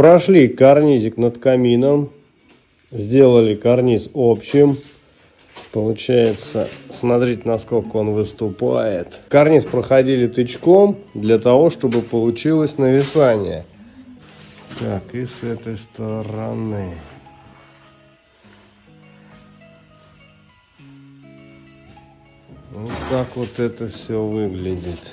Прошли карнизик над камином. Сделали карниз общим. Получается, смотрите, насколько он выступает. Карниз проходили тычком для того, чтобы получилось нависание. Так, и с этой стороны. Вот так вот это все выглядит.